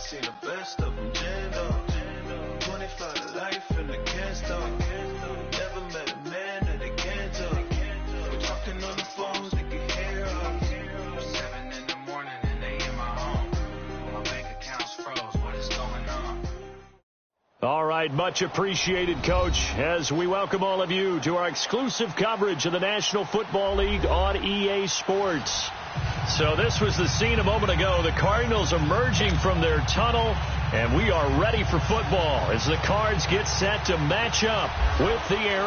seen the best of them jammed up. 25 to life in the can't stop. Never met a man that they can't talk. We're talking on the phones, they can hear us. 7 in the morning and they in my home. My bank account's froze, what is going on? All right, much appreciated, Coach, as we welcome all of you to our exclusive coverage of the National Football League on EA Sports. So this was the scene a moment ago. The Cardinals emerging from their tunnel, and we are ready for football as the Cards get set to match up with the air.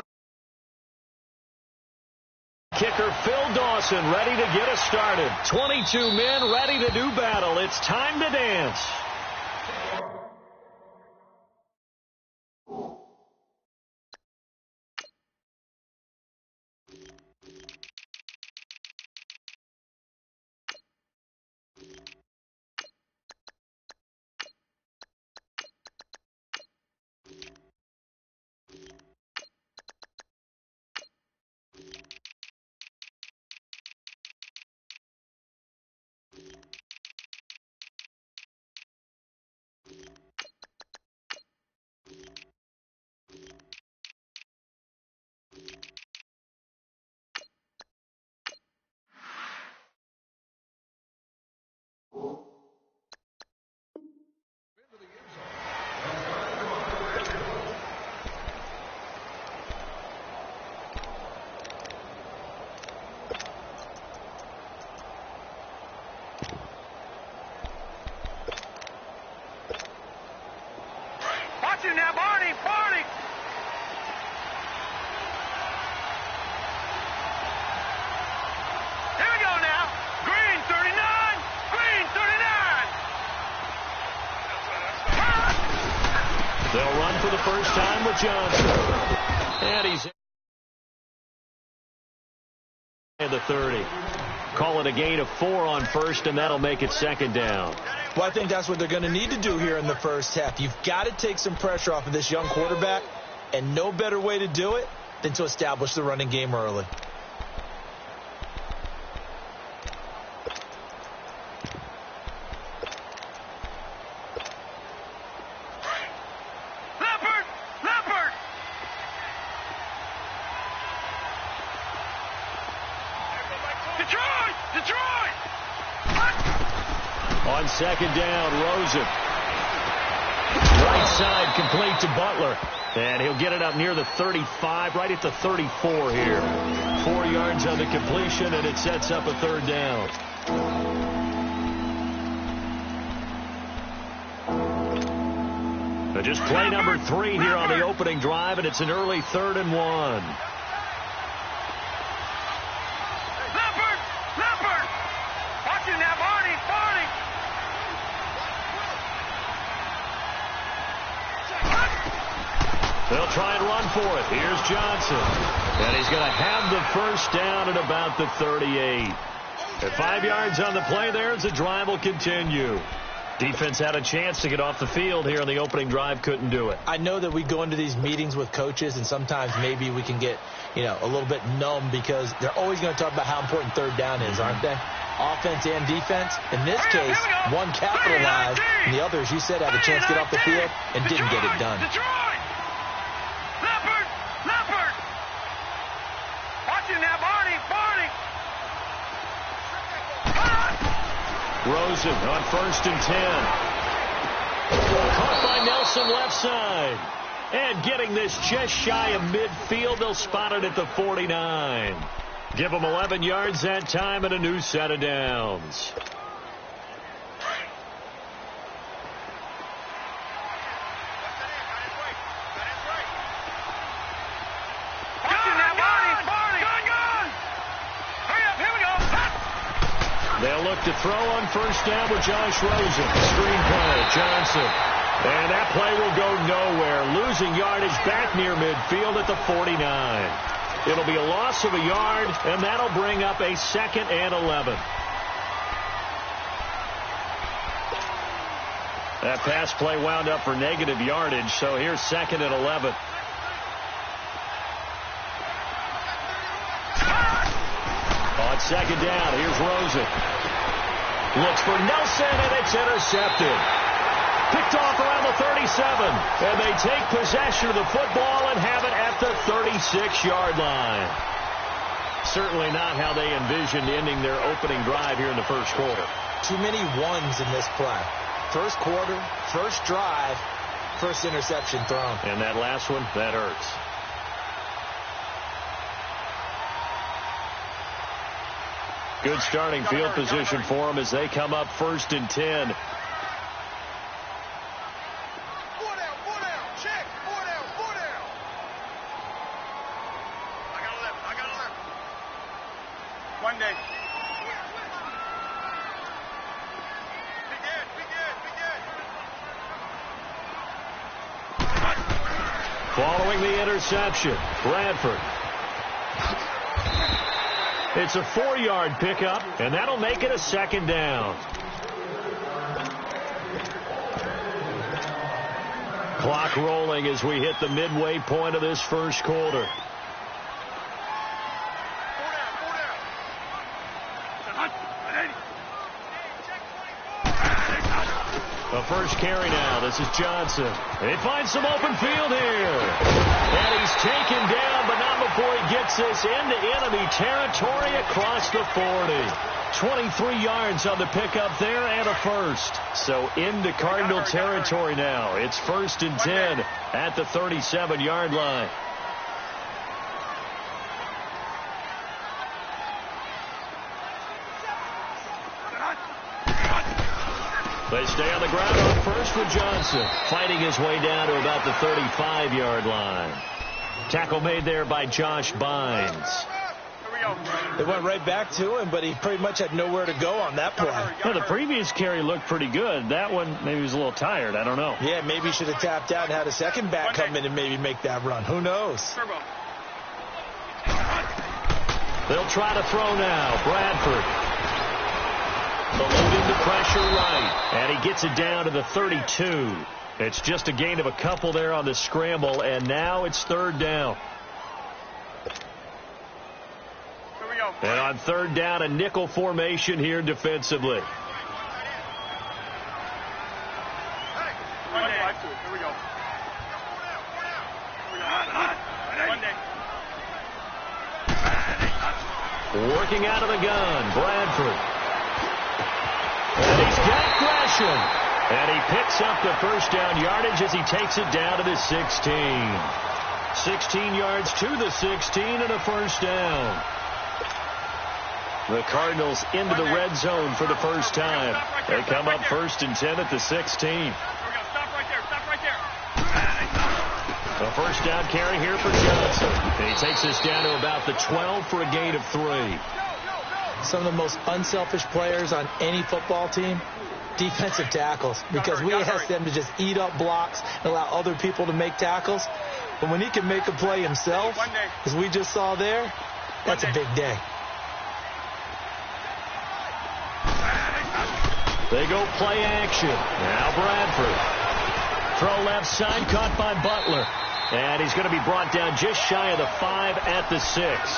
Kicker Phil Dawson ready to get us started. 22 men ready to do battle. It's time to dance. Now, Barney! Here we go now. Green 39! Green 39! They'll run for the first time with Johnson. And he's in the 30. Call it a gain of 4 on first, and that'll make it second down. Well, I think that's what they're going to need to do here in the first half. You've got to take some pressure off of this young quarterback, and no better way to do it than to establish the running game early. Leopard! Detroit! On second down, Rosen. Right side complete to Butler. And he'll get it up near the 35, right at the 34 here. 4 yards on the completion, and it sets up a third down. So just play number 3 here on the opening drive, and it's an early 3rd and 1. Leopard! Watch it now, Barney! They'll try and run for it. Here's Johnson. And he's going to have the first down at about the 38. At 5 yards on the play there as the drive will continue. Defense had a chance to get off the field here in the opening drive, couldn't do it. I know that we go into these meetings with coaches, and sometimes maybe we can get, a little bit numb because they're always going to talk about how important third down is, aren't they? Offense and defense. In this case, one capitalized, and the other, as you said, had a chance to get off the field and didn't get it done. Leopard! Watch it now, Barney! Rosen on 1st and 10. Caught by Nelson left side. And getting this just shy of midfield, they'll spot it at the 49. Give them 11 yards that time and a new set of downs. They'll look to throw on first down with Josh Rosen. Screen play, Johnson. And that play will go nowhere. Losing yardage back near midfield at the 49. It'll be a loss of a yard, and that'll bring up a 2nd and 11. That pass play wound up for negative yardage, so here's 2nd and 11. On second down, here's Rosen. Looks for Nelson, and it's intercepted. and they take possession of the football and have it at the 36-yard line. Certainly not how they envisioned ending their opening drive here in the first quarter. Too many ones in this play. First quarter, first drive, first interception thrown. And that last one, that hurts. Good starting field position for them as they come up 1st and 10. One day. Following the interception, Bradford. It's a 4-yard pickup, and that'll make it a 2nd down. Clock rolling as we hit the midway point of this first quarter. The first carry now. This is Johnson. They find some open field here. And he's taken down, but not before he gets this into enemy territory across the 40. 23 yards on the pickup there and a first. So into Cardinal territory now. It's 1st and 10 at the 37-yard line. They stay on the ground on first with Johnson, fighting his way down to about the 35-yard line. Tackle made there by Josh Bynes. They went right back to him, but he pretty much had nowhere to go on that play. Well, the previous carry looked pretty good. That one, maybe he was a little tired. I don't know. Yeah, maybe he should have tapped out and had a second back come in and maybe make that run. Who knows? They'll try to throw now. Bradford. Eluding the pressure right. And he gets it down to the 32. It's just a gain of a couple there on the scramble, and now it's 3rd down. And on 3rd down, a nickel formation here defensively. Working out of the gun, Bradford. And he's got Gresham. And he picks up the first down yardage as he takes it down to the 16. 16 yards to the 16 and a first down. The Cardinals into the red zone for the first time. They come up 1st and 10 at the 16. A first down carry here for Johnson. And he takes this down to about the 12 for a gain of 3. Some of the most unselfish players on any football team, defensive tackles, because we ask them to just eat up blocks and allow other people to make tackles. But when he can make a play himself, as we just saw there, that's a big day. They go play action. Now Bradford. Throw left side, caught by Butler. And he's going to be brought down just shy of the 5 at the 6.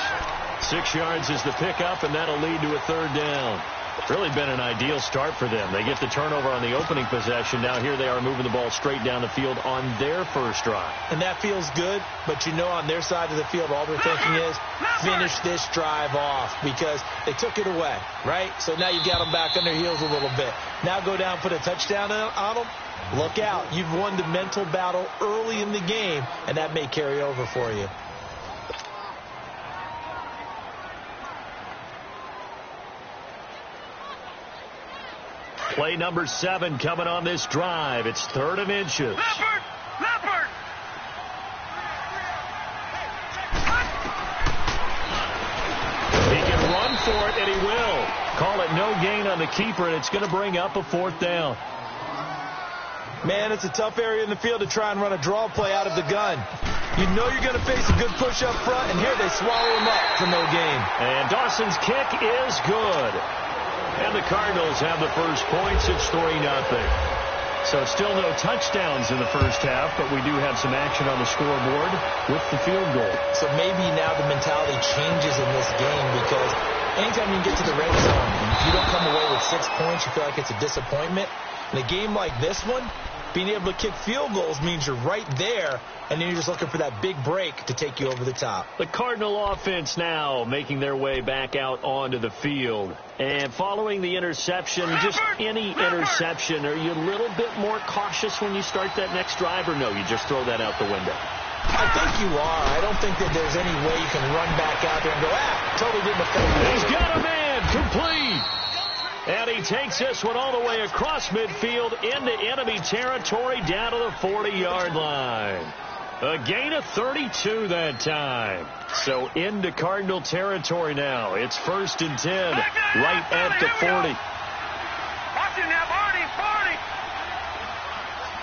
6 yards is the pickup, and that'll lead to a 3rd down. Really been an ideal start for them. They get the turnover on the opening possession. Now here they are moving the ball straight down the field on their first drive. And that feels good, but you know on their side of the field all they're thinking is finish this drive off because they took it away, right? So now you got them back on their heels a little bit. Now go down, put a touchdown on them. Look out. You've won the mental battle early in the game, and that may carry over for you. Play number 7 coming on this drive. It's 3rd and inches. Leopard! He can run for it, and he will. Call it no gain on the keeper, and it's going to bring up a 4th down. Man, it's a tough area in the field to try and run a draw play out of the gun. You know you're going to face a good push up front, and here they swallow him up for no gain. And Dawson's kick is good. And the Cardinals have the first points. It's 3-0. So still no touchdowns in the first half, but we do have some action on the scoreboard with the field goal. So maybe now the mentality changes in this game because anytime you get to the red zone, if you don't come away with 6 points, you feel like it's a disappointment. In a game like this one, Being able to kick field goals means you're right there, and then you're just looking for that big break to take you over the top. The Cardinal offense now making their way back out onto the field. And following the interception, just any interception, are you a little bit more cautious when you start that next drive, or no, you just throw that out the window? I think you are. I don't think that there's any way you can run back out there and go, totally didn't affect me. He's got a man, complete. And he takes this one all the way across midfield into enemy territory down to the 40-yard line. A gain of 32 that time. So into Cardinal territory now. It's 1st and 10, right at the 40. Watch it now, Barney, 40.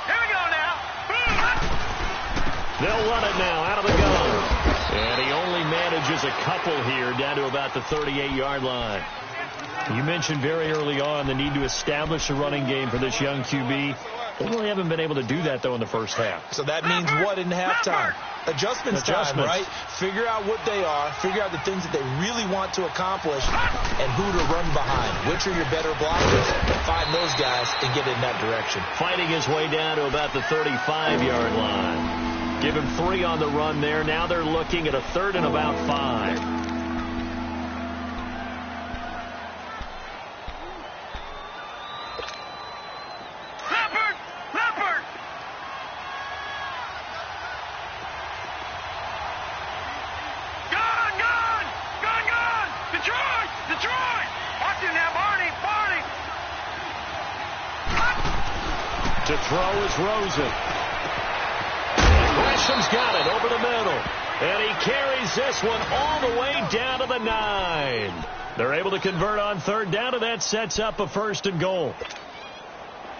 Here we go now. They'll run it now out of the gun. And he only manages a couple here down to about the 38-yard line. You mentioned very early on the need to establish a running game for this young QB. They really haven't been able to do that, though, in the first half. So that means what in halftime? Adjustments time, right? Figure out what they are, figure out the things that they really want to accomplish, and who to run behind. Which are your better blockers? Find those guys and get in that direction. Fighting his way down to about the 35-yard line. Give him 3 on the run there. Now they're looking at a 3rd and about 5. To throw is Rosen. Gresham's got it over the middle. And he carries this one all the way down to the 9. They're able to convert on 3rd down, and that sets up a 1st and goal.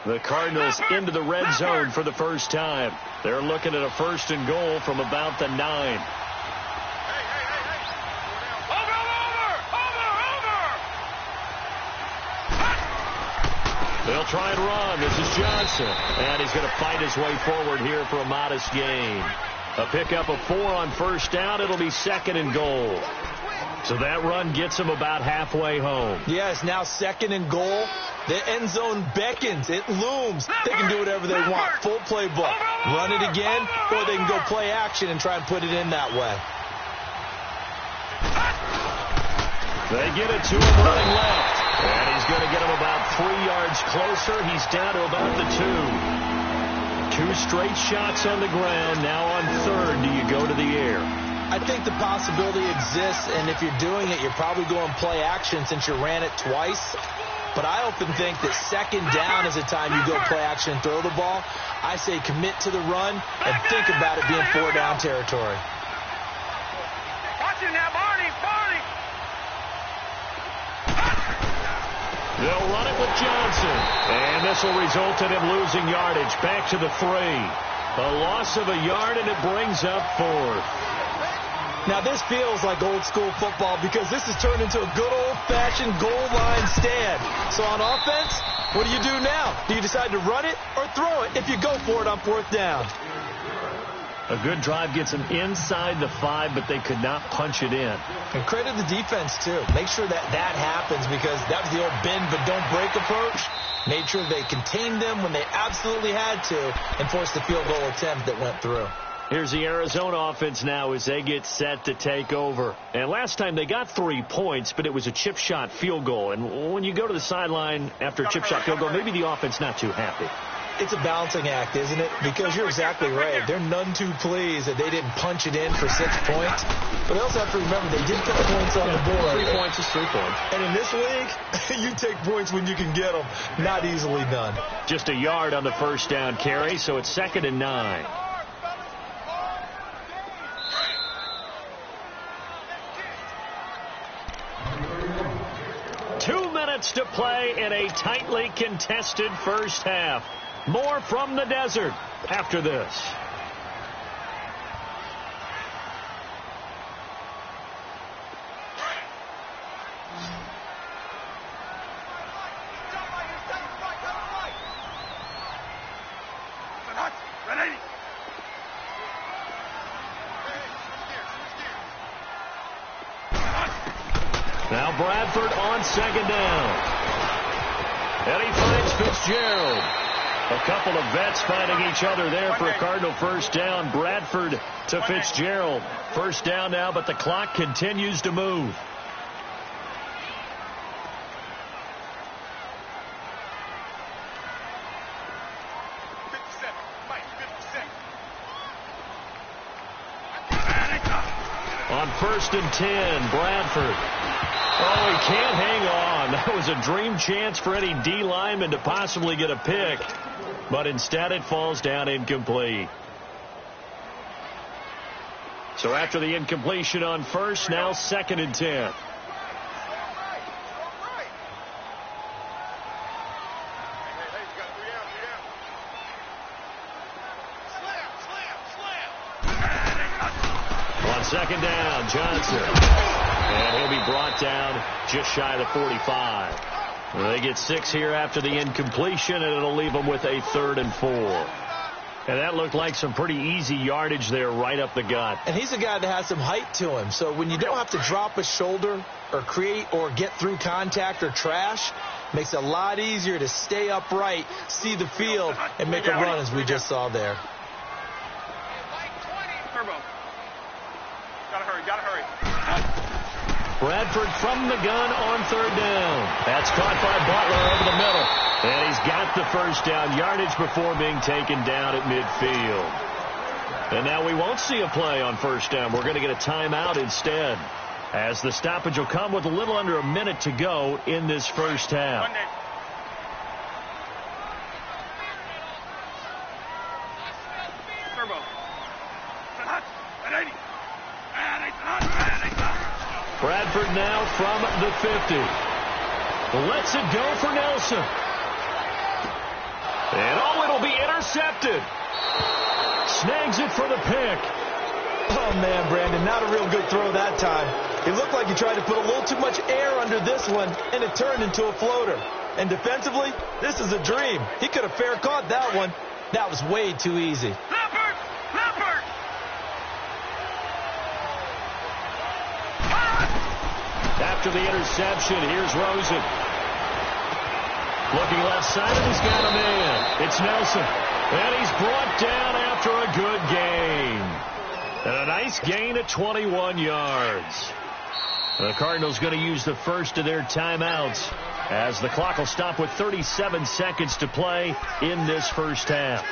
The Cardinals into the red zone for the first time. They're looking at a 1st and goal from about the 9. They'll try and run. This is Johnson. And he's going to fight his way forward here for a modest gain. A pickup of 4 on 1st down. It'll be 2nd and goal. So that run gets him about halfway home. Yes, now 2nd and goal. The end zone beckons. It looms. They can do whatever they want. Full playbook. Run it again, or they can go play action and try and put it in that way. They get it to him running left. And he's going to get him about 3 yards closer. He's down to about the 2. 2 straight shots on the ground. Now on 3rd, do you go to the air? I think the possibility exists, and if you're doing it, you're probably going play action since you ran it twice. But I often think that 2nd down is the time you go play action and throw the ball. I say commit to the run and think about it being 4 down territory. Watch it now, Barney, Barney. They'll run it with Johnson. And this will result in him losing yardage. Back to the 3. A loss of a yard, and it brings up 4th. Now, this feels like old school football because this has turned into a good old-fashioned goal line stand. So on offense, what do you do now? Do you decide to run it or throw it if you go for it on 4th down? A good drive gets them inside the 5, but they could not punch it in. And credit the defense, too. Make sure that that happens because that was the old bend but don't break approach. Made sure they contained them when they absolutely had to and forced the field goal attempt that went through. Here's the Arizona offense now as they get set to take over. And last time they got 3 points, but it was a chip shot field goal. And when you go to the sideline after a chip shot field goal, maybe the offense not too happy. It's a balancing act, isn't it? Because you're exactly right. They're none too pleased that they didn't punch it in for 6 points. But they also have to remember they did put points on the board. 3 points is 3 points. And in this league, you take points when you can get them. Not easily done. Just a yard on the 1st down carry, so it's 2nd and 9. To play in a tightly contested first half. More from the desert after this. Now Bradford on 2nd down. And he finds Fitzgerald. A couple of vets fighting each other there for a Cardinal first down. Bradford to Fitzgerald. First down now, but the clock continues to move. On 1st and 10, Bradford. Oh, he can't hang on. That was a dream chance for any D lineman to possibly get a pick. But instead it falls down incomplete. So after the incompletion on 1st, now 2nd and 10. On 2nd down, Johnson. And he'll be brought down just shy of the 45. Well, they get 6 here after the incompletion, and it'll leave them with a 3rd and 4. And that looked like some pretty easy yardage there right up the gut. And he's a guy that has some height to him. So when you don't have to drop a shoulder or create or get through contact or trash, makes it a lot easier to stay upright, see the field, and make a run as we just saw there. Gotta hurry. Bradford from the gun on 3rd down. That's caught by Butler over the middle. And he's got the first down yardage before being taken down at midfield. And now we won't see a play on 1st down. We're going to get a timeout instead, as the stoppage will come with a little under a minute to go in this first half. Bradford now from the 50. Lets it go for Nelson. And oh, it'll be intercepted. Snags it for the pick. Oh, man, Brandon, not a real good throw that time. It looked like he tried to put a little too much air under this one, and it turned into a floater. And defensively, this is a dream. He could have fair caught that one. That was way too easy. Leopard! After the interception, here's Rosen. Looking left side, and he's got a man. It's Nelson. And he's brought down after a good gain. And a nice gain at 21 yards. The Cardinals going to use the first of their timeouts, as the clock will stop with 37 seconds to play in this first half.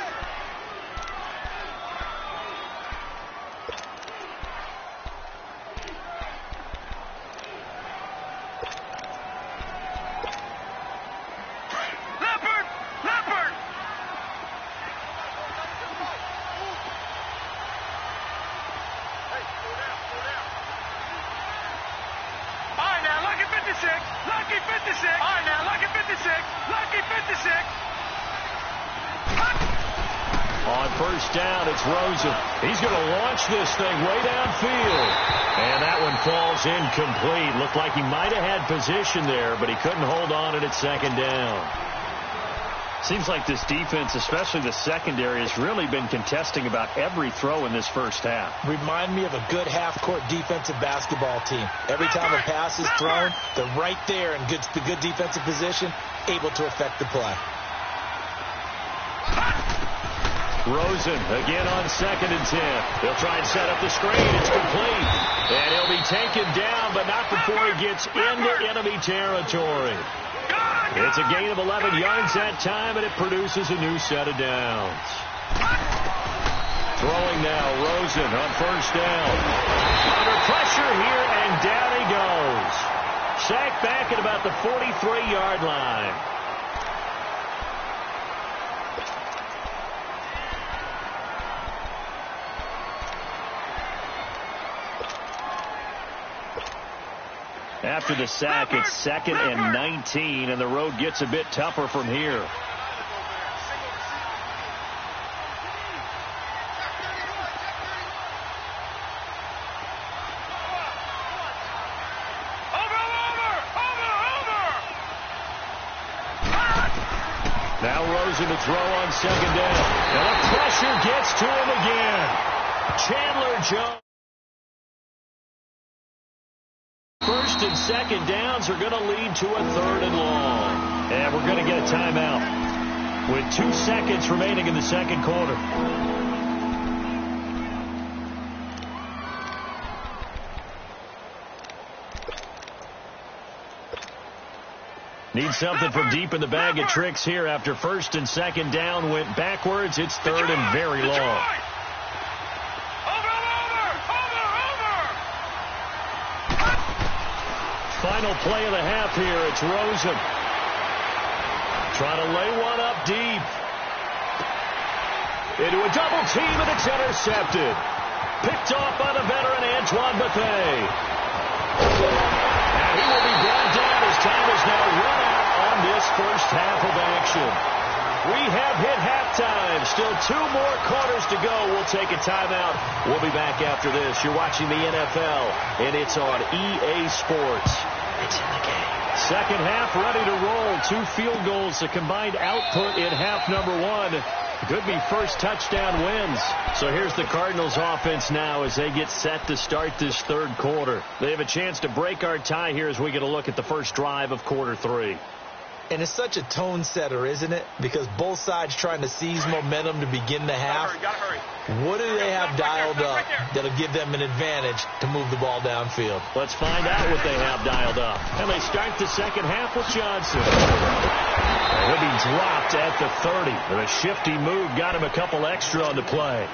On 1st down, it's Rosen. He's going to launch this thing way downfield. And that one falls incomplete. Looked like he might have had position there, but he couldn't hold on it at 2nd down. Seems like this defense, especially the secondary, has really been contesting about every throw in this first half. Remind me of a good half-court defensive basketball team. Every time a pass is thrown, they're right there in the good defensive position, able to affect the play. Rosen again on 2nd and 10. He'll try and set up the screen. It's complete. And he'll be taken down, but not before he gets into enemy territory. It's a gain of 11 yards that time, and it produces a new set of downs. Throwing now, Rosen on 1st down. Under pressure here, and down he goes. Sacked back at about the 43-yard line. After the sack, it's 2nd and 19, and the road gets a bit tougher from here. Now Rosen to throw on 2nd down. And the pressure gets to him again. Chandler Jones. 1st and 2nd downs are going to lead to a 3rd and long. And we're going to get a timeout. with 2 seconds remaining in the second quarter. Needs something from deep in the bag of tricks here after first and second down went backwards. It's third and very long. Final play of the half here. It's Rosen. Trying to lay one up deep. Into a double team, and it's intercepted. Picked off by the veteran Antoine Bethea. And he will be brought down as time is now run out on this first half of action. We have hit halftime. Still 2 more quarters to go. We'll take a timeout. We'll be back after this. You're watching the NFL, and it's on EA Sports. It's in the game. Second half ready to roll. 2 field goals, the combined output in half number 1. Could be first touchdown wins. So here's the Cardinals offense now as they get set to start this third quarter. They have a chance to break our tie here as we get a look at the first drive of quarter 3. And it's such a tone setter, isn't it? Because both sides trying to seize momentum to begin the half. What do they have dialed up that'll give them an advantage to move the ball downfield? Let's find out what they have dialed up. And they start the second half with Johnson. He'll be dropped at the 30. And a shifty move got him a couple extra on the play.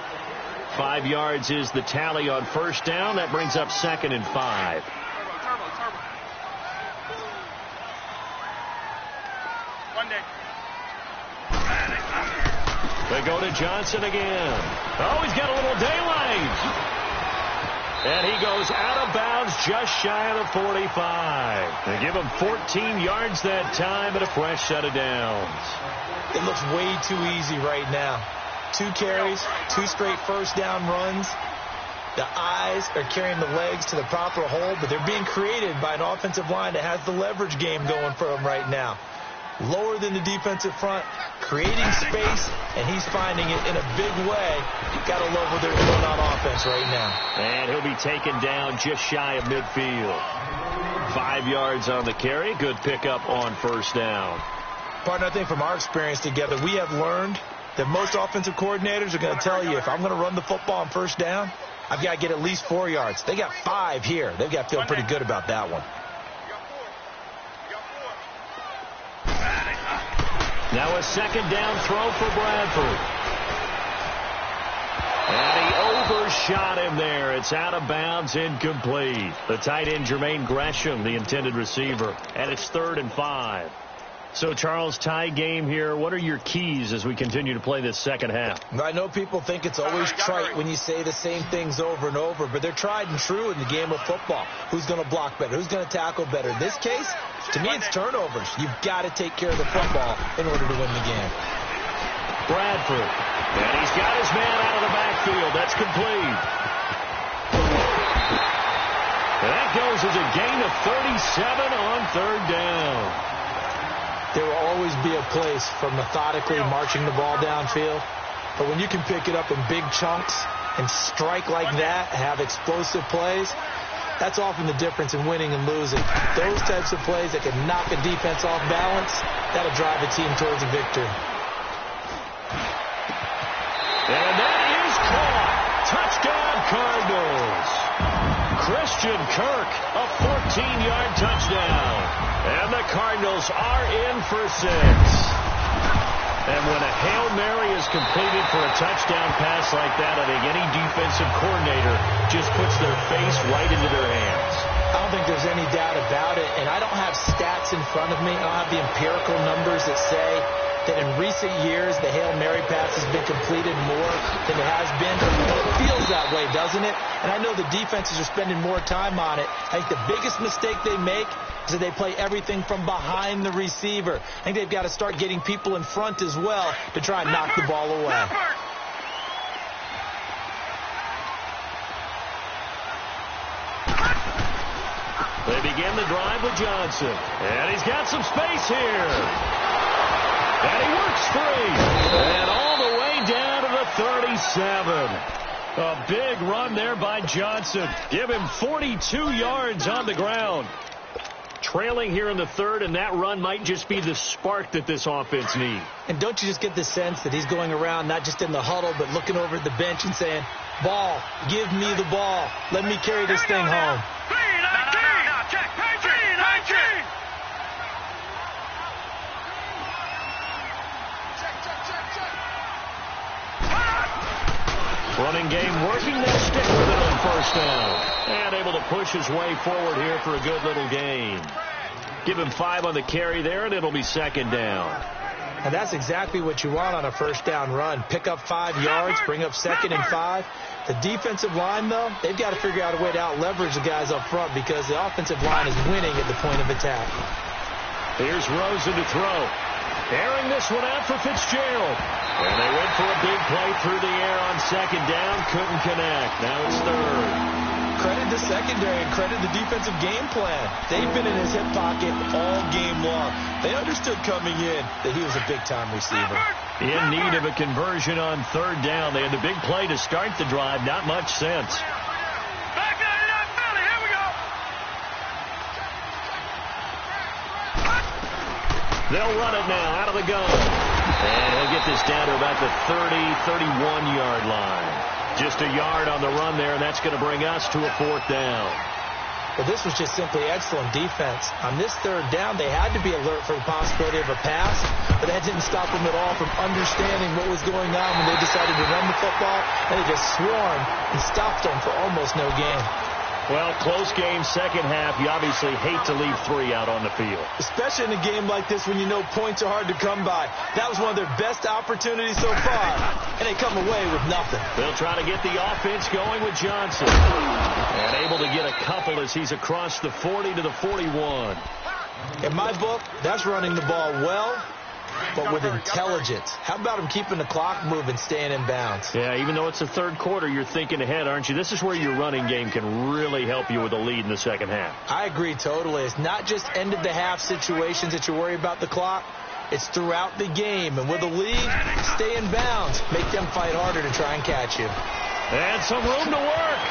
5 yards is the tally on first down. That brings up second and 5. They go to Johnson again. Oh, he's got a little daylight. And he goes out of bounds just shy of the 45. They give him 14 yards that time and a fresh set of downs. It looks way too easy right now. 2 carries, 2 straight first down runs. The eyes are carrying the legs to the proper hole, but they're being created by an offensive line that has the leverage game going for them right now. Lower than the defensive front, creating space, and he's finding it in a big way. Got to love what they're doing on offense right now. And he'll be taken down just shy of midfield. 5 yards on the carry. Good pickup on first down. Partner, I think from our experience together, we have learned that most offensive coordinators are going to tell you, if I'm going to run the football on first down, I've got to get at least 4 yards. They got 5 here. They've got to feel pretty good about that one. Now a second down throw for Bradford. And he overshot him there. It's out of bounds, incomplete. The tight end, Jermaine Gresham, the intended receiver. And it's 3rd and 5. So, Charles, tie game here. What are your keys as we continue to play this second half? I know people think it's always trite when you say the same things over and over, but they're tried and true in the game of football. Who's going to block better? Who's going to tackle better? In this case, to me, it's turnovers. You've got to take care of the football in order to win the game. Bradford. And he's got his man out of the backfield. That's complete. And that goes as a gain of 37 on 3rd down. There will always be a place for methodically marching the ball downfield. But when you can pick it up in big chunks and strike like that, have explosive plays, that's often the difference in winning and losing. Those types of plays that can knock a defense off balance, that'll drive a team towards a victory. And that is caught. Touchdown, Cardinals. Christian Kirk, a 14-yard touchdown. And the Cardinals are in for 6. And when a Hail Mary is completed for a touchdown pass like that, I think any defensive coordinator just puts their face right into their hands. I don't think there's any doubt about it. And I don't have stats in front of me. I don't have the empirical numbers that say that in recent years the Hail Mary pass has been completed more than it has been. But it feels that way, doesn't it? And I know the defenses are spending more time on it. I think the biggest mistake they make is that they play everything from behind the receiver. I think they've got to start getting people in front as well to try and knock the ball away. They begin the drive with Johnson. And he's got some space here. And he works free. And all the way down to the 37. A big run there by Johnson. Give him 42 yards on the ground. Trailing here in the third, and that run might just be the spark that this offense needs. And don't you just get the sense that he's going around not just in the huddle, but looking over at the bench and saying, ball, give me the ball. Let me carry this thing home. 3-19. Check. 3-19. Running game working. They'll stick with it on first down. And able to push his way forward here for a good little gain. Give him 5 on the carry there, and it'll be second down. And that's exactly what you want on a first down run. Pick up 5 yards, bring up 2nd and 5. The defensive line, though, they've got to figure out a way to out-leverage the guys up front because the offensive line is winning at the point of attack. Here's Rosen to throw. Airing this one out for Fitzgerald. And they went for a big play through the air on second down. Couldn't connect. Now it's third. Credit the secondary and credit the defensive game plan. They've been in his hip pocket all game long. They understood coming in that he was a big-time receiver. In need of a conversion on third down. They had the big play to start the drive. Not much sense. Back out of that belly. Here we go. They'll run it now out of the gun. And he'll get this down to about the 30, 31-yard line. Just a yard on the run there, and that's going to bring us to a 4th down. Well, this was just simply excellent defense. On this third down, they had to be alert for the possibility of a pass, but that didn't stop them at all from understanding what was going on when they decided to run the football, and they just swarmed and stopped them for almost no gain. Well, close game, second half. You obviously hate to leave 3 out on the field. Especially in a game like this when you know points are hard to come by. That was one of their best opportunities so far, and they come away with nothing. They'll try to get the offense going with Johnson. And able to get a couple as he's across the 40 to the 41. In my book, that's running the ball well, but with intelligence. How about him keeping the clock moving, staying in bounds? Yeah, even though it's the third quarter, you're thinking ahead, aren't you? This is where your running game can really help you with a lead in the second half. I agree totally. It's not just end-of-the-half situations that you worry about the clock. It's throughout the game. And with a lead, stay in bounds. Make them fight harder to try and catch you. And some room to work.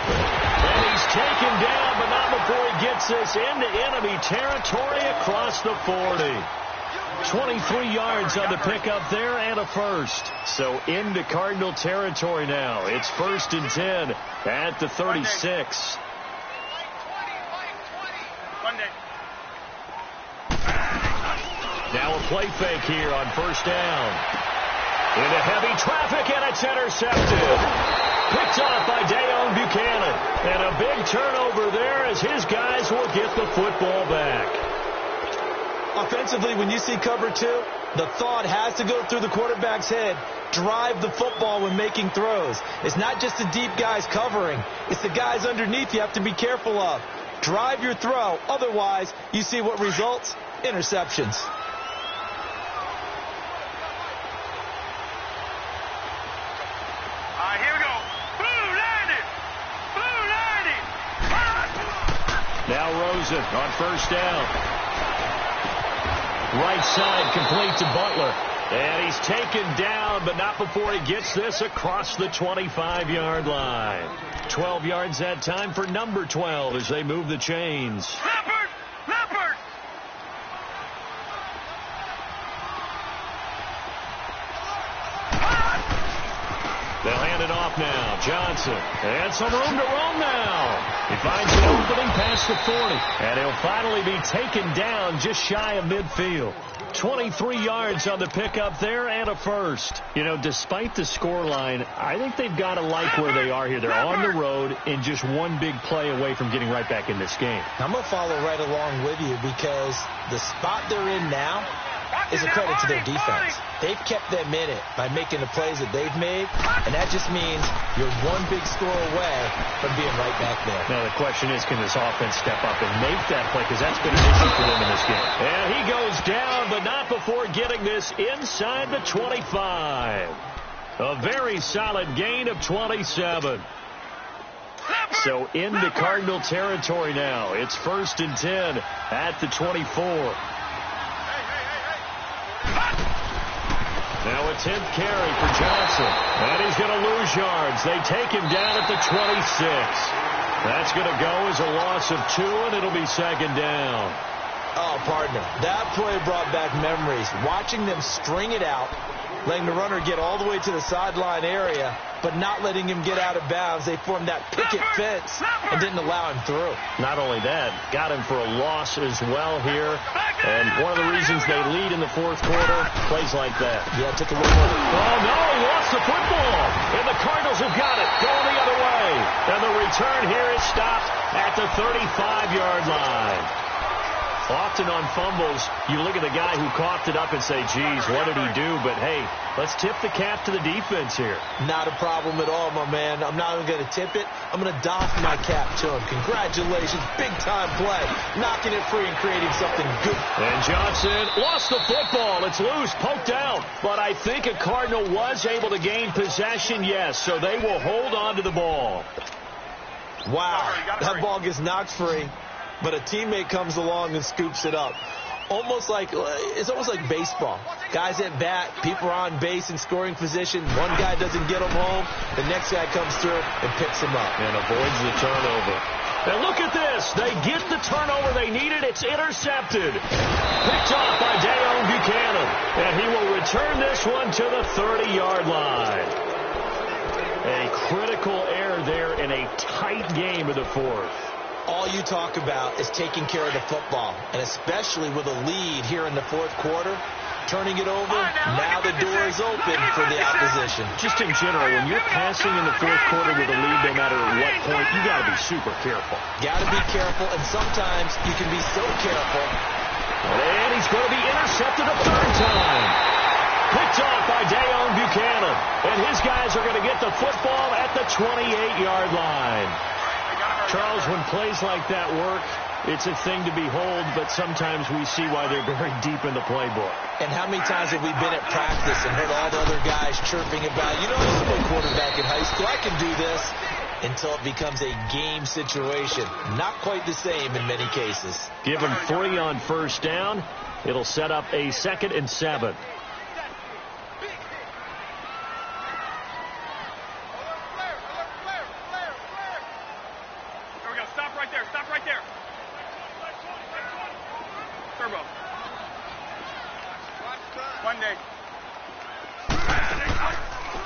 And he's taken down, but not before he gets this into enemy territory across the 40. 23 yards on the pickup there and a first. So into Cardinal territory now. It's 1st and 10 at the 36. Now a play fake here on first down. Into heavy traffic, and it's intercepted. Picked off by Dayon Buchanan. And a big turnover there as his guys will get the football back. Offensively, when you see cover 2, the thought has to go through the quarterback's head. Drive the football when making throws. It's not just the deep guys covering. It's the guys underneath you have to be careful of. Drive your throw. Otherwise, you see what results? Interceptions. Here we go. Blue 90. Blue 90. Now Rosen on first down. Right side complete to Butler. And he's taken down, but not before he gets this across the 25-yard line. 12 yards that time for number 12 as they move the chains. Leopard. They'll hand it off now. Johnson. And some room to roam now. He finds an opening past the 40. And he'll finally be taken down just shy of midfield. 23 yards on the pickup there and a first. You know, despite the scoreline, I think they've got to like where they are here. They're on the road and just one big play away from getting right back in this game. I'm going to follow right along with you because the spot they're in now is a credit to their defense. They've kept them in it by making the plays that they've made, and that just means you're one big score away from being right back there. Now, the question is, can this offense step up and make that play? Because that's been an issue for them in this game. And he goes down, but not before getting this inside the 25. A very solid gain of 27. So into Cardinal territory now. It's 1st and 10 at the 24. Now a 10th carry for Johnson. And he's going to lose yards. They take him down at the 26. That's going to go as a loss of 2, and it'll be second down. Oh, partner, that play brought back memories. Watching them string it out, letting the runner get all the way to the sideline area, but not letting him get out of bounds. They formed that picket fence and didn't allow him through. Not only that, got him for a loss as well here. And one of the reasons they lead in the fourth quarter, plays like that. Yeah, it took a little more. Oh, no, he lost the football. And the Cardinals have got it, going the other way. And the return here is stopped at the 35-yard line. Often on fumbles, you look at the guy who coughed it up and say, geez, what did he do? But, hey, let's tip the cap to the defense here. Not a problem at all, my man. I'm not even going to tip it. I'm going to doff my cap to him. Congratulations. Big-time play. Knocking it free and creating something good. And Johnson lost the football. It's loose, poked out. But I think a Cardinal was able to gain possession, yes. So they will hold on to the ball. Wow. That ball gets knocked free. But a teammate comes along and scoops it up. It's almost like baseball. Guys at bat, people are on base in scoring position. One guy doesn't get them home. The next guy comes through and picks them up. And avoids the turnover. And look at this. They get the turnover they needed. It's intercepted. Picked off by Dayon Buchanan. And he will return this one to the 30-yard line. A critical error there in a tight game of the fourth. All you talk about is taking care of the football, and especially with a lead here in the fourth quarter, turning it over, now the door is open for the opposition. Just in general, when you're passing in the fourth quarter with a lead, no matter at what point, you got to be super careful. Got to be careful, and sometimes you can be so careful. And he's going to be intercepted a third time. Picked off by Dayon Buchanan, and his guys are going to get the football at the 28-yard line. Charles, when plays like that work, it's a thing to behold, but sometimes we see why they're very deep in the playbook. And how many times have we been at practice and heard all the other guys chirping about, you know, I was a quarterback in high school, I can do this, until it becomes a game situation. Not quite the same in many cases. Give him 3 on first down. It'll set up a 2nd and 7.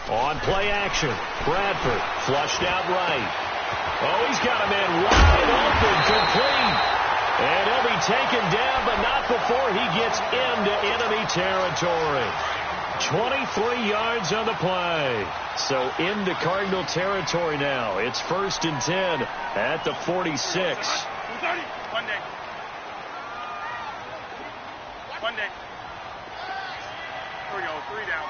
On play action, Bradford flushed out right. Oh, he's got a man wide open, complete. And he'll be taken down, but not before he gets into enemy territory. 23 yards on the play. So into Cardinal territory now. It's 1st and 10 at the 46. One day. Here we go. 3 down.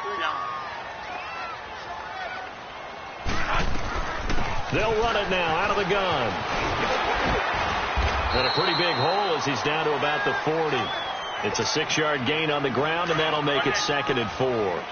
They'll run it now out of the gun. And a pretty big hole as he's down to about the 40. It's a 6-yard gain on the ground, and that'll make it 2nd and 4.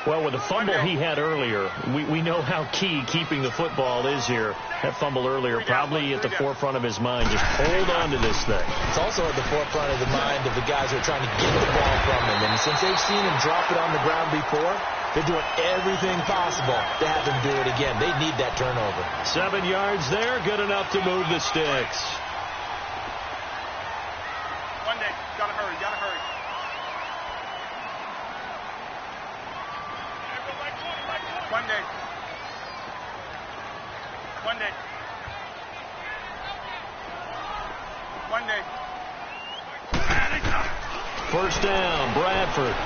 Well, with the fumble he had earlier, we know how key keeping the football is here. That fumble earlier probably at the forefront of his mind. Just hold on to this thing. It's also at the forefront of the mind of the guys who are trying to get the ball from him. And since they've seen him drop it on the ground before, they're doing everything possible to have him do it again. They need that turnover. 7 yards there, good enough to move the sticks. One day, gotta hurry. One day. First down, Bradford.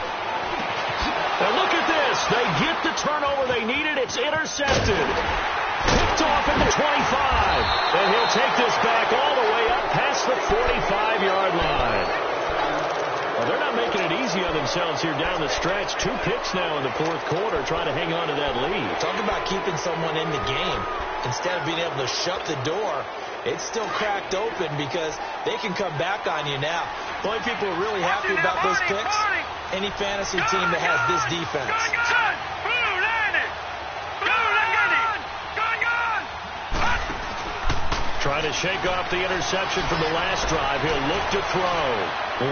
Now look at this. They get the turnover they needed. It's intercepted. Picked off at the 25. And he'll take this back all the way up past the 45-yard line. Well, they're not making it easy on themselves here down the stretch. 2 picks now in the fourth quarter trying to hang on to that lead. Talk about keeping someone in the game. Instead of being able to shut the door, it's still cracked open because they can come back on you now. The only people who are really happy about those picks, any fantasy team that has this defense. Trying to shake off the interception from the last drive. He'll look to throw.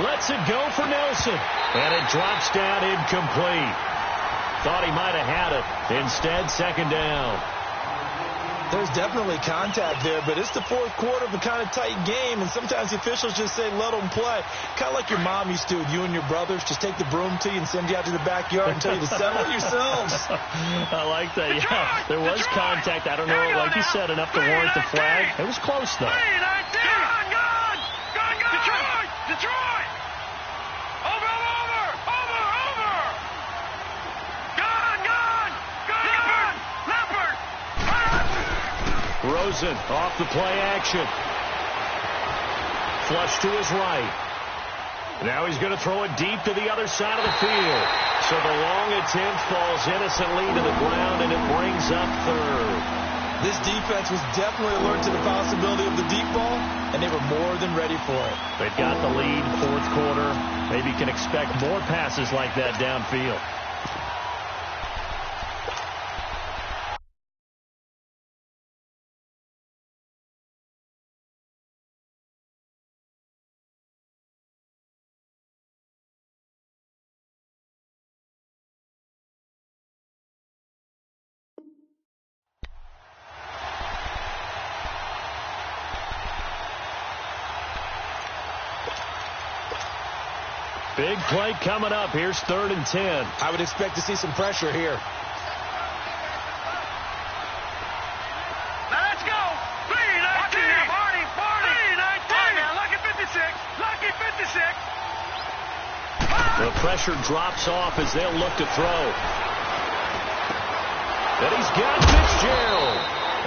Lets it go for Nelson. And it drops down incomplete. Thought he might have had it. Instead, 2nd down. There's definitely contact there, but it's the fourth quarter of a kind of tight game, and sometimes the officials just say, let them play. Kind of like your mom used to, you and your brothers, just take the broom to you and send you out to the backyard and tell you to settle it yourselves. I like that, yeah. There was contact. I don't know, like you said, enough to warrant the flag. It was close, though. Detroit! Over! Leopard! Rosen off the play action. Flush to his right. Now he's going to throw it deep to the other side of the field. So the long attempt falls innocently to the ground, and it brings up third. This defense was definitely alert to the possibility of the deep ball, and they were more than ready for it. They've got the lead, fourth quarter. Maybe can expect more passes like that downfield. Big play coming up. Here's 3rd and 10. I would expect to see some pressure here. Now let's go. 3-19. 3-19. Now, lucky 56. Lucky 56. The pressure drops off as they'll look to throw. And he's got Fitzgerald.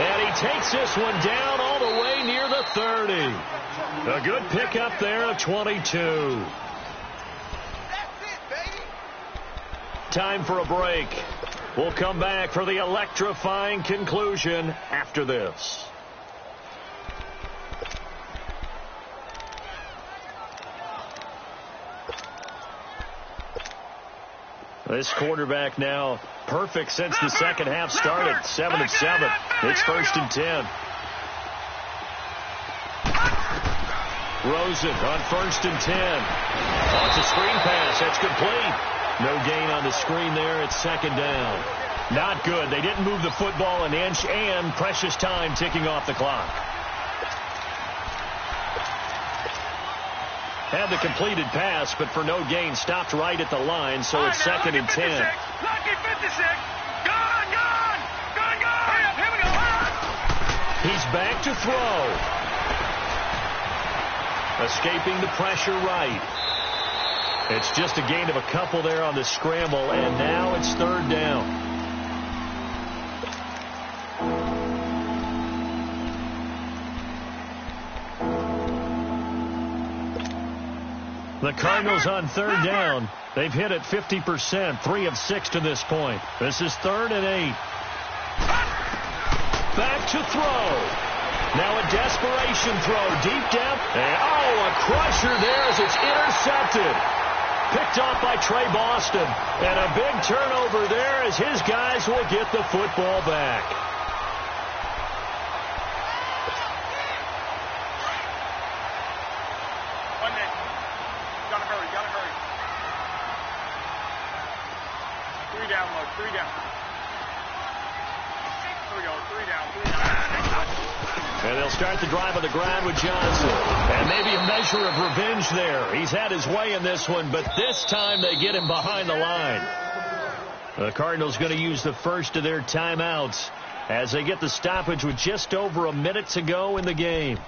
And he takes this one down all the way near the 30. A good pickup there of 22. Time for a break. We'll come back for the electrifying conclusion after this. This quarterback now perfect since the second half started. 7 of 7. It's 1st and 10. Rosen on 1st and 10. Wants a screen pass. That's complete. No gain on the screen there. It's 2nd down. Not good. They didn't move the football an inch, and precious time ticking off the clock. Had the completed pass, but for no gain, stopped right at the line, so it's 2nd and 10. Lucky 56. Gone. Hurry up, here we go. He's back to throw. Escaping the pressure right. It's just a gain of a couple there on the scramble, and now it's 3rd down. The Cardinals on 3rd down. They've hit it 50%, 3 of 6 to this point. This is 3rd and 8. Back to throw. Now a desperation throw deep down. And, a crusher there as it's intercepted. Picked off by Trey Boston. And a big turnover there as his guys will get the football back. Gotta hurry. 3 down, Mug. 3 down. Here we go. 3 down. And they'll start the drive on the ground with Johnson. And maybe a measure of revenge there. He's had his way in this one, but this time they get him behind the line. The Cardinals going to use the first of their timeouts as they get the stoppage with just over a minute to go in the game.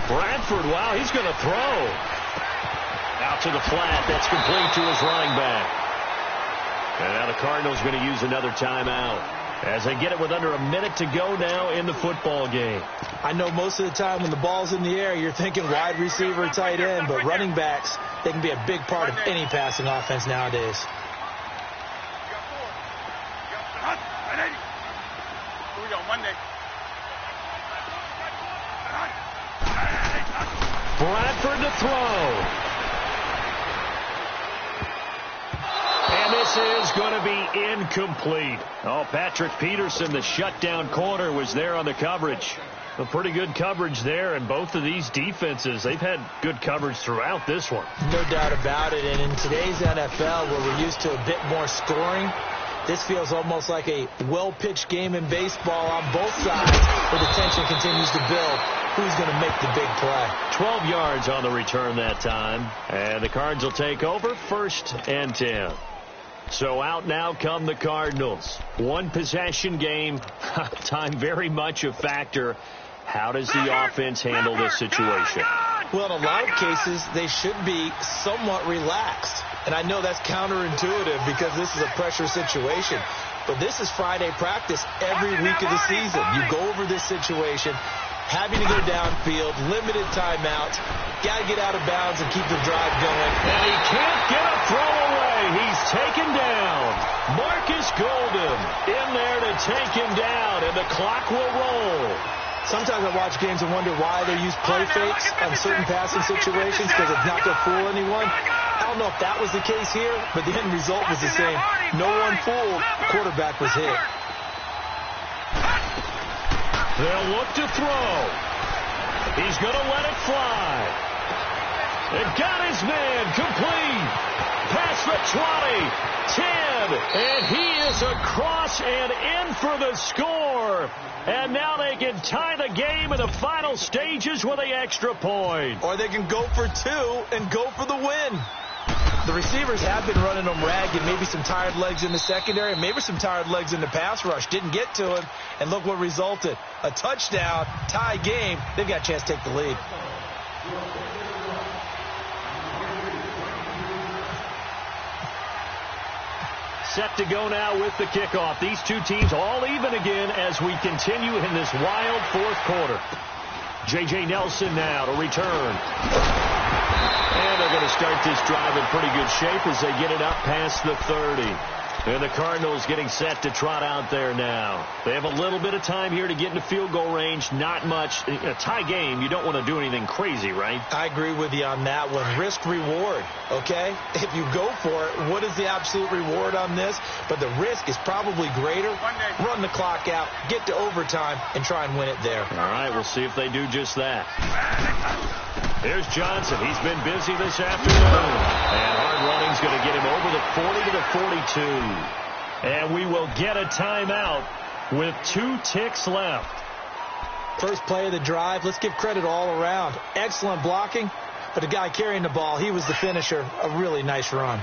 Bradford, wow, he's going to throw. Out to the flat. That's complete to his running back. And now the Cardinals going to use another timeout as they get it with under a minute to go now in the football game. I know most of the time when the ball's in the air, you're thinking wide receiver, tight end, but running backs, they can be a big part of any passing offense nowadays. Here we go, Monday. Bradford to throw. And this is going to be incomplete. Oh, Patrick Peterson, the shutdown corner, was there on the coverage. A pretty good coverage there, and both of these defenses, they've had good coverage throughout this one. No doubt about it, and in today's NFL, where we're used to a bit more scoring, this feels almost like a well-pitched game in baseball on both sides, where the tension continues to build. Who's going to make the big play? 12 yards on the return that time, and the Cards will take over 1st and 10. So out now come the Cardinals. One possession game, time very much a factor. How does the offense handle this situation? Well, in a lot of cases, they should be somewhat relaxed. And I know that's counterintuitive because this is a pressure situation. But this is Friday practice every week of the season. You go over this situation, having to go downfield, limited timeouts, got to get out of bounds and keep the drive going. And he can't get a throw away. He's taken down. Marcus Golden in there to take him down, and the clock will roll. Sometimes I watch games and wonder why they use play fakes on certain passing situations because it's not going to fool anyone. I don't know if that was the case here, but the end result was the same. No one fooled. The quarterback was hit. They'll look to throw. He's going to let it fly. And got his man complete. Past the 20, 10, and he is across and in for the score. And now they can tie the game in the final stages with the extra point. Or they can go for 2 and go for the win. The receivers have been running them ragged, maybe some tired legs in the secondary, maybe some tired legs in the pass rush. Didn't get to him, and look what resulted. A touchdown, tie game. They've got a chance to take the lead. Set to go now with the kickoff. These two teams all even again as we continue in this wild 4th quarter. J.J. Nelson now to return. And they're going to start this drive in pretty good shape as they get it up past the 30. And the Cardinals getting set to trot out there now. They have a little bit of time here to get into field goal range. Not much. A tie game, you don't want to do anything crazy, right? I agree with you on that one. Risk reward, okay? If you go for it, what is the absolute reward on this? But the risk is probably greater. Run the clock out, get to overtime, and try and win it there. All right, we'll see if they do just that. Here's Johnson. He's been busy this afternoon. And hard running's going to get him over the 40 to the 42. And we will get a timeout with 2 ticks left. First play of the drive. Let's give credit all around. Excellent blocking. But the guy carrying the ball, he was the finisher. A really nice run.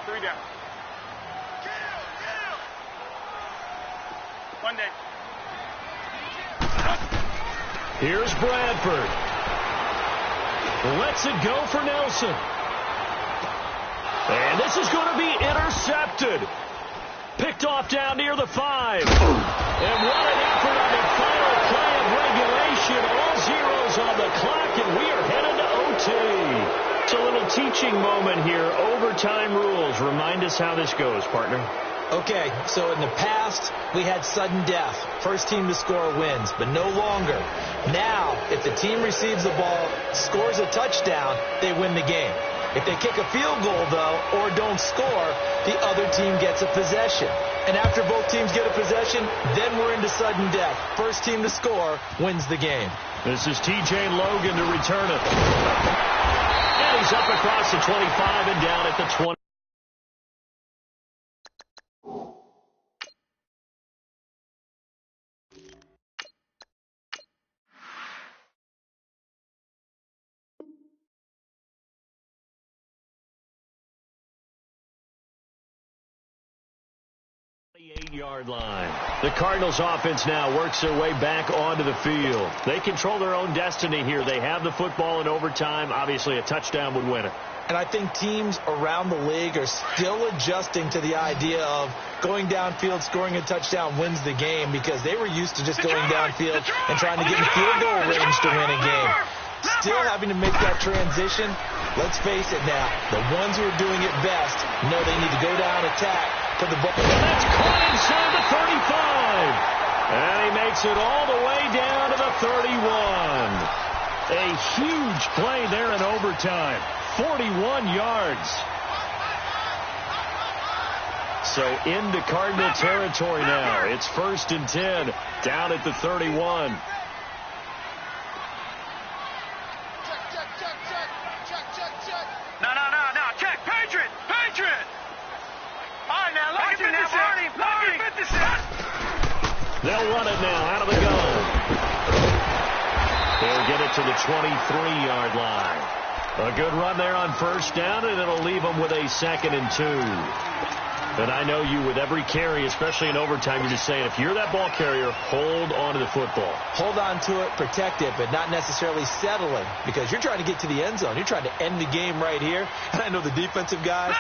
Three down. Here's Bradford. Lets it go for Nelson. And this is going to be intercepted. Picked off down near the 5. And what an effort on the final play of regulation. All zeros on the clock, and we are headed to OT. It's a little teaching moment here. Overtime rules. Remind us how this goes, partner. Okay, so in the past, we had sudden death. First team to score wins, but no longer. Now, if the team receives the ball, scores a touchdown, they win the game. If they kick a field goal, though, or don't score, the other team gets a possession. And after both teams get a possession, then we're into sudden death. First team to score wins the game. This is T.J. Logan to return it. And he's up across the 25 and down at the 20. The 8-yard line. The Cardinals offense now works their way back onto the field. They control their own destiny here. They have the football in overtime. Obviously, a touchdown would win it. And I think teams around the league are still adjusting to the idea of going downfield, scoring a touchdown wins the game, because they were used to just going downfield and trying to get in field goal range to win a game. Still having to make that transition. Let's face it now, the ones who are doing it best know they need to go down, attack, Put the ball. And that's caught inside the 35. And he makes it all the way down to the 31. A huge play there in overtime. 41 yards. So into Cardinal territory now. It's 1st and 10 down at the 31. No. Check. Patriot. All right, now, look at this. Marty. They'll run it now out of the gun. They'll get it to the 23-yard line. A good run there on 1st down, and it'll leave them with a 2nd and 2. And I know you, with every carry, especially in overtime, you're just saying, if you're that ball carrier, hold on to the football. Hold on to it, protect it, but not necessarily settling, because you're trying to get to the end zone. You're trying to end the game right here. And I know the defensive guys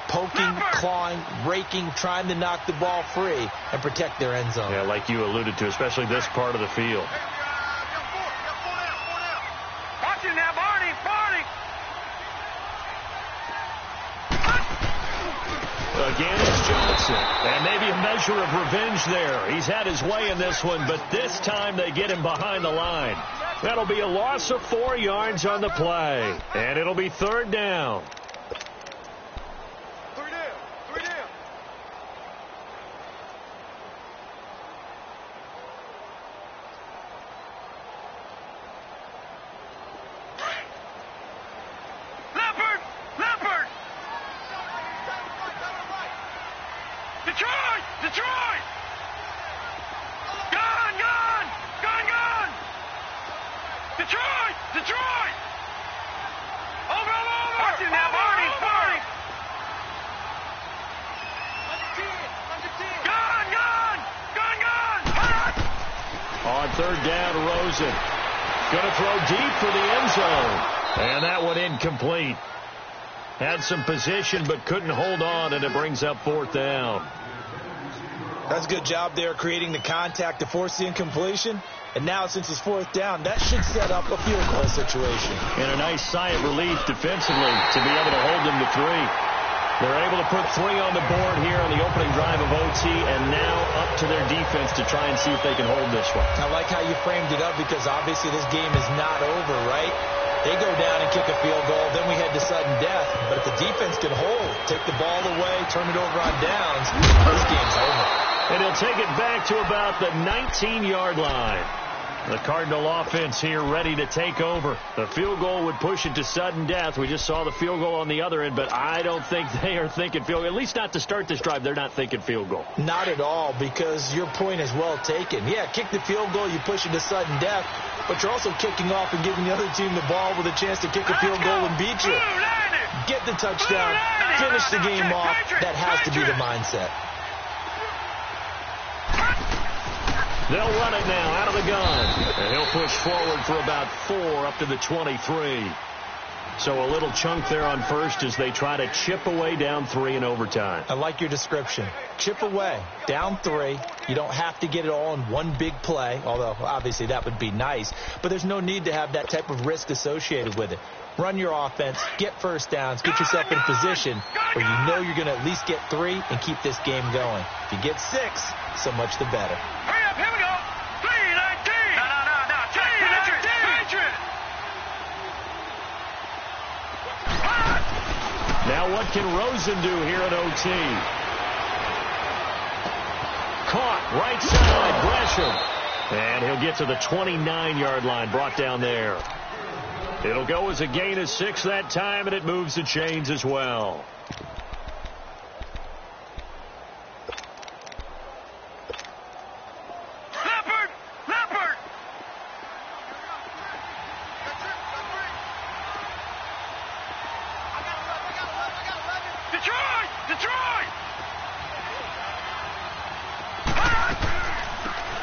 poking, clawing, raking, trying to knock the ball free and protect their end zone. Yeah, like you alluded to, especially this part of the field. Watch it now, Barney. Again, it's Johnson. And maybe a measure of revenge there. He's had his way in this one, but this time they get him behind the line. That'll be a loss of 4 yards on the play. And it'll be 3rd down. Three down. Leopard. Detroit! Gun! Detroit! Over! Watch it now, Barney! Gun! On 3rd down, Rosen. Going to throw deep for the end zone. And that one incomplete. Had some position but couldn't hold on, and it brings up 4th down. That's a good job there creating the contact to force the incompletion. And now, since it's 4th down, that should set up a field goal situation. And a nice sigh of relief defensively to be able to hold them to 3. They're able to put 3 on the board here on the opening drive of OT, and now up to their defense to try and see if they can hold this one. I like how you framed it up, because obviously this game is not over, right? They go down and kick a field goal, then we head to sudden death. But if the defense can hold, take the ball away, turn it over on downs, this game's over. And he'll take it back to about the 19-yard line. The Cardinal offense here ready to take over. The field goal would push it to sudden death. We just saw the field goal on the other end, but I don't think they are thinking field goal. At least not to start this drive. They're not thinking field goal. Not at all, because your point is well taken. Yeah, kick the field goal, you push it to sudden death, but you're also kicking off and giving the other team the ball with a chance to kick a field goal and beat you. Get the touchdown, finish the game off. That has to be the mindset. They'll run it now out of the gun. And he'll push forward for about 4 up to the 23. So a little chunk there on 1st as they try to chip away down 3 in overtime. I like your description. Chip away, down 3. You don't have to get it all in one big play, although obviously that would be nice. But there's no need to have that type of risk associated with it. Run your offense, get 1st downs, get yourself in a position where you know you're going to at least get 3 and keep this game going. If you get 6, so much the better. Hurry up, here we go. 3-19. No. Patriot. Now what can Rosen do here at OT? Caught, right side, Gresham. And he'll get to the 29-yard line, brought down there. It'll go as a gain of 6 that time, and it moves the chains as well. Leopard. Detroit.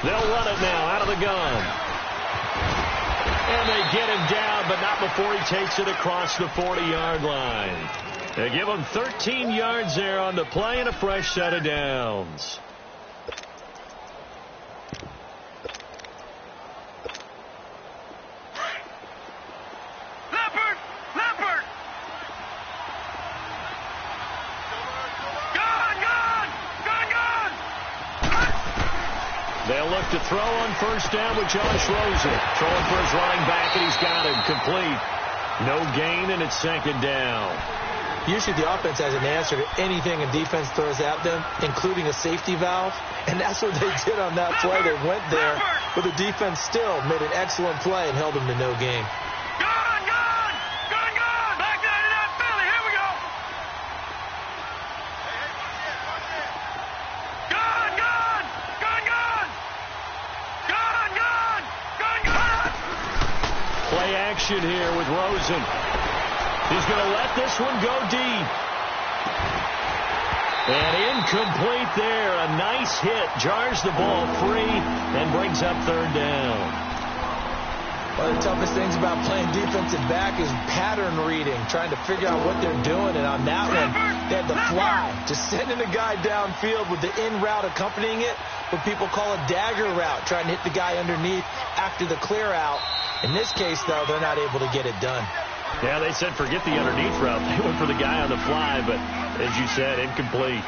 They'll run it now out of the gun. And they get him down, but not before he takes it across the 40-yard line. They give him 13 yards there on the play and a fresh set of downs. Gun! They'll look to throw on first down with Josh Rosen. Throwing for his running back, and he's got him complete. No gain, and it's second down. Usually the offense has an answer to anything a defense throws at them, including a safety valve. And that's what they did on that play. They went there, but the defense still made an excellent play and held them to no gain. Gone! Back down to that Philly. Here we go. Gone! Play action here with Rosen. He's going to let this one go deep. And incomplete there. A nice hit. Jars the ball free and brings up third down. One of the toughest things about playing defensive back is pattern reading, trying to figure out what they're doing. And on that one, they had the fly, just sending a guy downfield with the in route accompanying it, what people call a dagger route, trying to hit the guy underneath after the clear out. In this case, though, they're not able to get it done. Yeah, they said forget the underneath route. They went for the guy on the fly, but as you said, incomplete.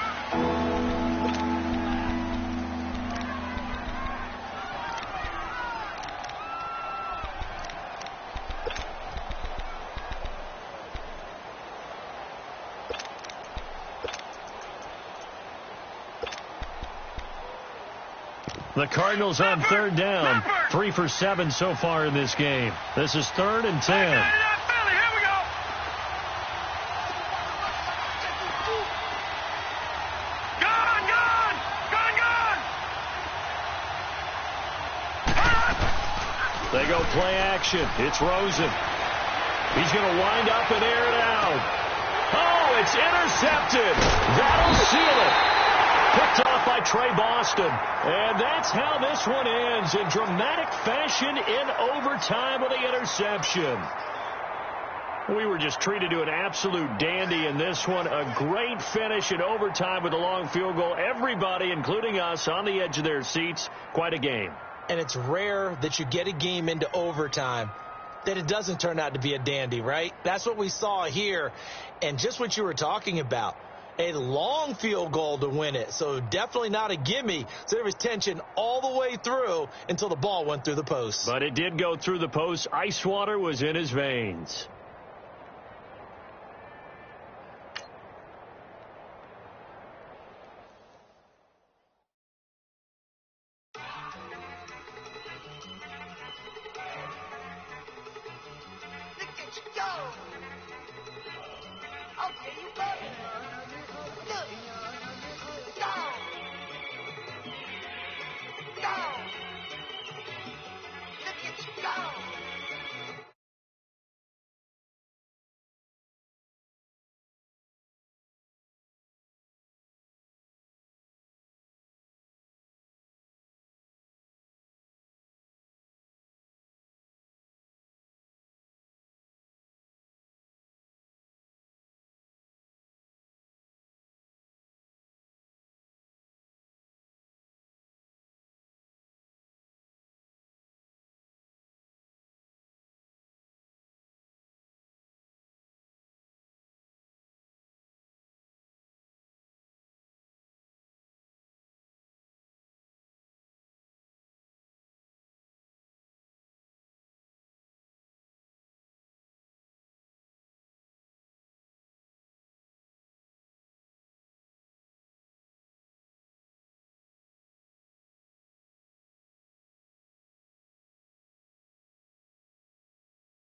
The Cardinals on third down. 3 for 7 so far in this game. This is 3rd and 10. They go play action. It's Rosen. He's going to wind up and air it out. Oh, it's intercepted. That'll seal it. Picked off by Trey Boston. And that's how this one ends, in dramatic fashion in overtime with the interception. We were just treated to an absolute dandy in this one. A great finish in overtime with a long field goal. Everybody, including us, on the edge of their seats. Quite a game. And it's rare that you get a game into overtime that it doesn't turn out to be a dandy, right? That's what we saw here. And just what you were talking about, a long field goal to win it. So definitely not a gimme. So there was tension all the way through until the ball went through the post. But it did go through the post. Ice water was in his veins.